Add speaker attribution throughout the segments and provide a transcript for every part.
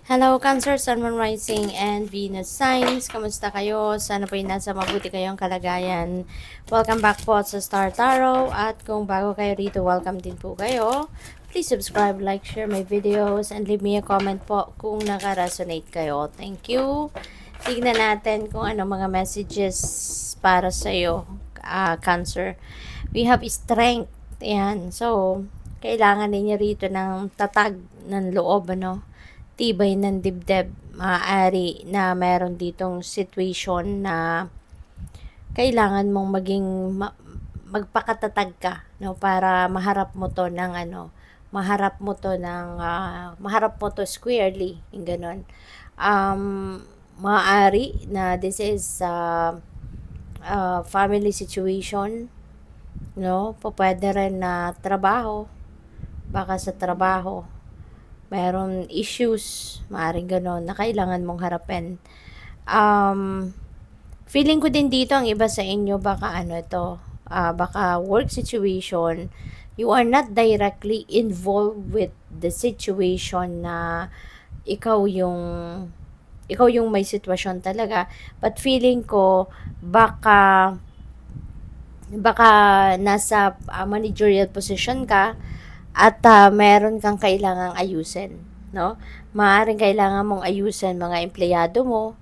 Speaker 1: Hello, Cancer, Sun, Moon, Rising, and Venus signs. Kamusta kayo? Sana po nasa mabuti kayong kalagayan. Welcome back po sa Star Tarot. At kung bago kayo rito, welcome din po kayo. Please subscribe, like, share my videos, and leave me a comment po kung naka-resonate kayo. Thank you. Tignan natin kung ano mga messages para sa iyo, Cancer. We have strength. Ayan. So, kailangan ninyo rito ng tatag ng loob, ano? Tibay ng dibdib, maaari na meron ditong situation na kailangan mong magpakatatag ka, no, para maharap mo to ng maharap mo to squarely, yung ganun. Maaari na this is family situation, no, pwede rin na trabaho, baka sa trabaho mayroong issues, maaaring gano'n, na kailangan mong harapin. Feeling ko din dito, ang iba sa inyo, baka baka work situation, you are not directly involved with the situation na ikaw yung may sitwasyon talaga. But feeling ko, baka nasa managerial position ka, at meron kang kailangang ayusin, no? Maaaring kailangan mong ayusin mga empleyado mo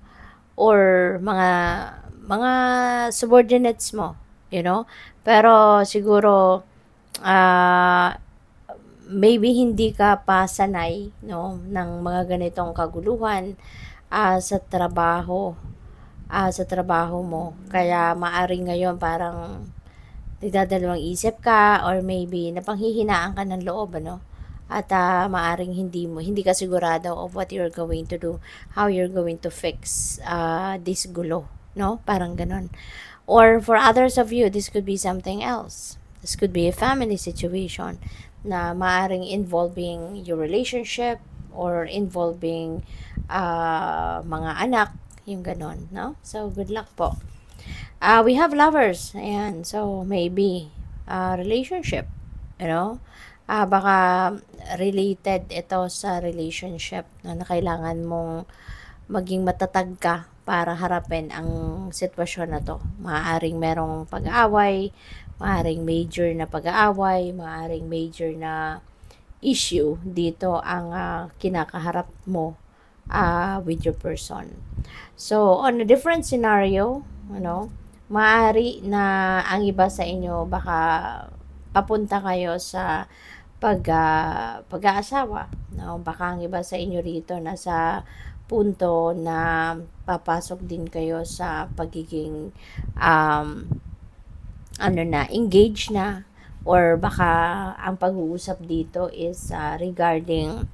Speaker 1: or mga subordinates mo, you know? Pero siguro uh, maybe hindi ka pa sanay, no, ng mga ganitong kaguluhan sa trabaho mo. Kaya maaring ngayon parang nagdadalawang isip ka or maybe napanghihinaan ka ng loob, ano? At maaring hindi ka sigurado of what you're going to do, how you're going to fix this gulo, no? Parang ganon. Or for others of you, this could be something else. This could be a family situation na maaring involving your relationship or involving mga anak, yung ganon, no? So, good luck po. We have lovers. Ayan. So, maybe, relationship. You know? Baka related ito sa relationship na kailangan mong maging matatag ka para harapin ang sitwasyon na to. Maaaring merong pag-aaway, maaaring major na pag-aaway, maaaring major na issue dito ang kinakaharap mo with your person. So, on a different scenario, maaari na ang iba sa inyo baka papunta kayo sa pag-aasawa, no? Baka ang iba sa inyo rito nasa punto na papasok din kayo sa pagiging engaged na, or baka ang pag-uusap dito is regarding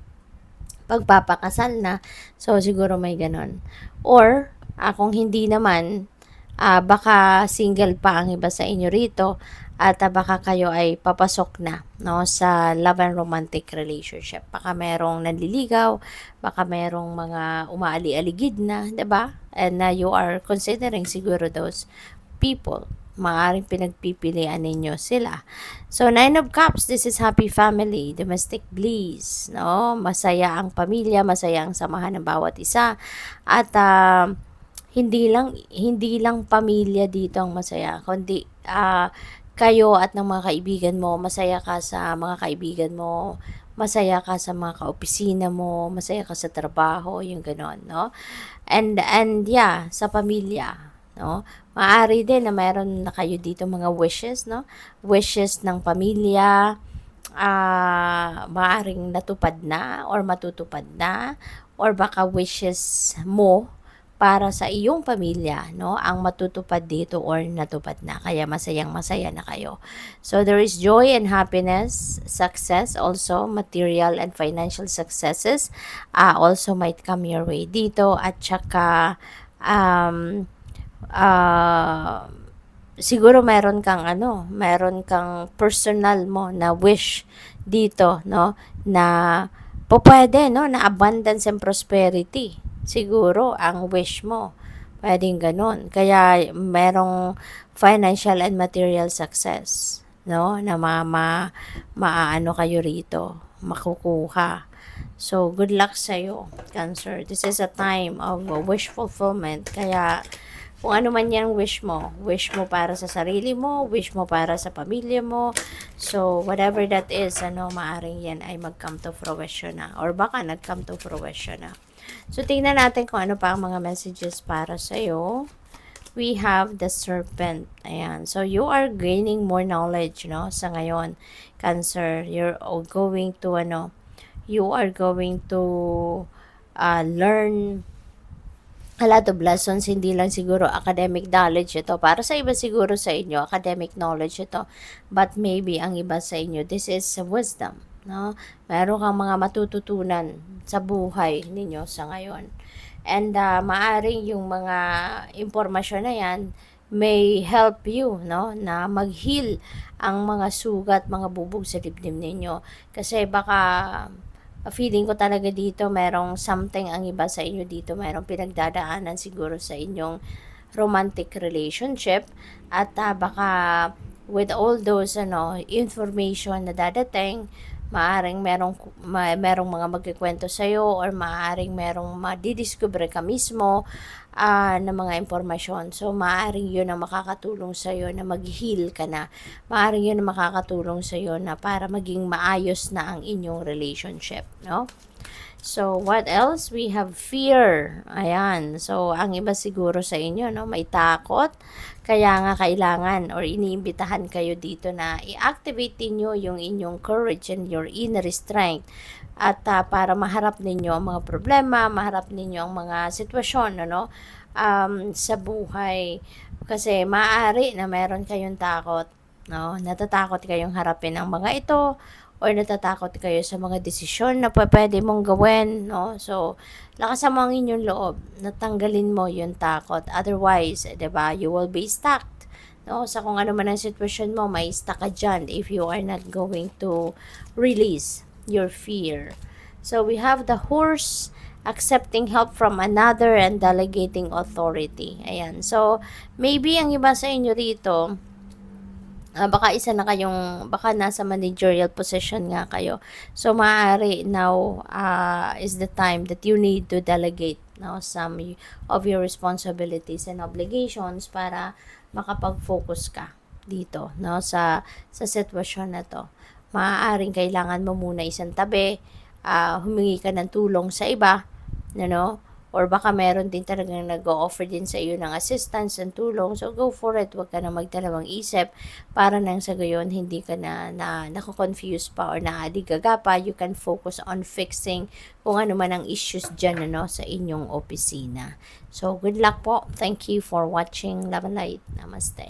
Speaker 1: pagpapakasal na. So, siguro may ganon. Or, kung hindi naman, baka single pa ang iba sa inyo rito, at baka kayo ay papasok na, no, sa love and romantic relationship. Baka merong nanliligaw, baka merong mga umaali-aligid na, 'di ba? And you are considering siguro those people. Maaring pinagpipilian ninyo sila. So, 9 of Cups, this is happy family, domestic bliss, no? Masaya ang pamilya, masaya ang samahan ng bawat isa. At hindi lang pamilya dito ang masaya, kundi kayo at ng mga kaibigan mo, masaya ka sa mga kaibigan mo, masaya ka sa mga kaopisina mo, masaya ka sa trabaho, yung ganon, no? And yeah, sa pamilya, no? Maaari din na mayroon na kayo dito mga wishes, no? Wishes ng pamilya, maaring natupad na or matutupad na, or baka wishes mo para sa iyong pamilya, no, ang matutupad dito or natupad na. Kaya masayang masaya na kayo. So there is joy and happiness, success also, material and financial successes also might come your way dito. At saka siguro meron kang personal mo na wish dito, no, na pwede, no, na abundance and prosperity. Siguro ang wish mo, pwedeng ganun. Kaya merong financial and material success, no, na maaano kayo rito, makukuha. So, good luck sa'yo, Cancer. This is a time of wish fulfillment. Kaya, kung ano man yung wish mo para sa sarili mo, wish mo para sa pamilya mo, so whatever that is, maaring yan ay mag-come to fruition na, or baka nag-come to fruition na. So, tingnan natin kung ano pa ang mga messages para sa'yo. We have the serpent. Ayan. So, you are gaining more knowledge, sa ngayon, Cancer. You're going to, you are going to learn a lot of lessons, hindi lang siguro academic knowledge ito. Para sa iba siguro sa inyo, academic knowledge ito. But maybe ang iba sa inyo, this is wisdom. No? Meron kang mga matututunan sa buhay ninyo sa ngayon. And maaring yung mga impormasyon na yan may help you, na mag-heal ang mga sugat, mga bubog sa dibdib ninyo. Kasi baka feeling ko talaga dito merong something ang iba sa inyo dito, merong pinagdadaanan siguro sa inyong romantic relationship, at baka with all those information na dadating, maaring merong mga magkikwento sa iyo, or maaring merong madidiscover ka mismo na mga impormasyon. So maaring 'yun ang makakatulong sa iyo na mag-heal ka na. Maaring 'yun ang makakatulong sa iyo na para maging maayos na ang inyong relationship, no? So, what else? We have fear. Ayan. So, ang iba siguro sa inyo, may takot. Kaya nga kailangan or iniimbitahan kayo dito na i-activate niyo yung inyong courage and your inner strength. At para maharap ninyo ang mga problema, maharap ninyo ang mga sitwasyon, sa buhay. Kasi maaari na meron kayong takot, natatakot kayong harapin ang mga ito, or natatakot kayo sa mga desisyon na pwede mong gawin, So, lakasan mo ang inyong loob, natanggalin mo yung takot. Otherwise, 'di ba, you will be stuck. Sa kung ano man ang sitwasyon mo, may stuck ka dyan if you are not going to release your fear. So, we have the horse, accepting help from another and delegating authority. Ayan. So, maybe ang iba sa inyo dito, baka baka nasa managerial position nga kayo. So, maaari now is the time that you need to delegate some of your responsibilities and obligations para makapag-focus ka dito, sa sitwasyon na to. Maaaring kailangan mo muna isang tabi, humingi ka ng tulong sa iba, or baka meron din talagang nag-o-offer din sa iyo ng assistance and tulong. So, go for it. Huwag ka na magdalawang isip para nang sa gayon hindi ka na nako-confuse pa or naadigaga pa. You can focus on fixing kung ano man ang issues dyan, sa inyong opisina. So, good luck po. Thank you for watching Love and Light. Namaste.